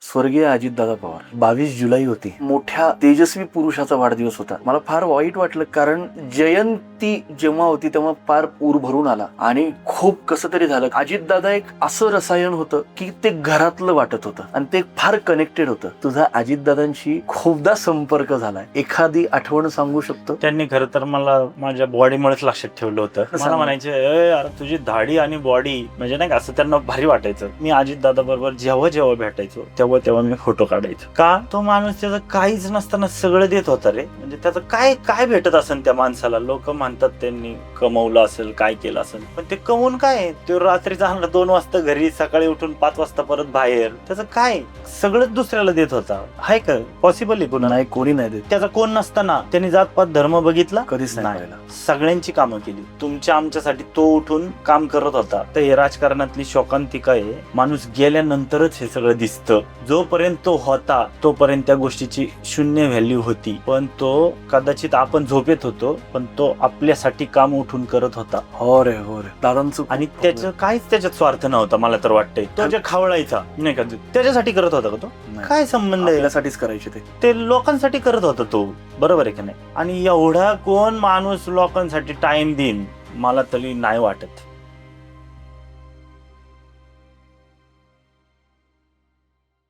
स्वर्गीय अजितदादा पवार 22 जुलै होती. मोठ्या तेजस्वी पुरुषाचा वाढदिवस होता. मला फार वाईट वाटलं, कारण जयंती जेव्हा होती तेव्हा फार पूर भरून आला आणि खूप कसं तरी झालं. अजितदादा एक असं रसायन होतं की ते घरातलं वाटत होतं आणि ते फार कनेक्टेड होतं. तुझा अजितदादांशी खूपदा संपर्क झालाय, एखादी आठवण सांगू शकतो? त्यांनी खरं तर मला माझ्या बॉडीमुळेच लक्षात ठेवलं होतं. मला म्हणायचे, अरे तुझी दाढी आणि बॉडी म्हणजे नाही का, असं त्यांना भारी वाटायचं. मी अजितदादा बरोबर जेव्हा जेव्हा भेटायचो तेव्हा मी फोटो काढायचो. का तो माणूस त्याचं काहीच नसताना सगळं देत होता रे. म्हणजे त्याचं काय भेटत असेल त्या माणसाला. लोक म्हणतात त्यांनी कमवलं असेल, काय केलं असेल, पण ते कमवून काय, तो रात्री जाणार 2 वाजता घरी, सकाळी उठून 5 वाजता परत बाहेर. त्याचं काय, सगळंच दुसऱ्याला देत होता. हाय का पॉसिबल आहे? पुन्हा नाही, कोणी नाही देत. त्याचा कोण नसताना त्यांनी जातपात धर्म बघितला कधीच नाही. सगळ्यांची कामं केली. तुमच्या आमच्यासाठी तो उठून काम करत होता. तर हे राजकारणातली शोकांतिका आहे. माणूस गेल्यानंतरच हे सगळं दिसतं. जोपर्यंत तो होता तोपर्यंत त्या गोष्टीची शून्य व्हॅल्यू होती. पण तो कदाचित आपण झोपेत होतो, पण तो आपल्यासाठी काम उठून करत होता. हो रे दादांचं. आणि त्याचं काहीच त्याच्यात स्वार्थ नव्हता. मला तर वाटतंय तो जे खावळायचा नाही का, त्याच्यासाठी करत होता का तो? काय संबंध आहे? त्यासाठीच करायचे ते लोकांसाठी करत होता तो. बरोबर आहे की नाही? आणि एवढा कोण माणूस लोकांसाठी टाइम देईन, मला तरी नाही वाटत.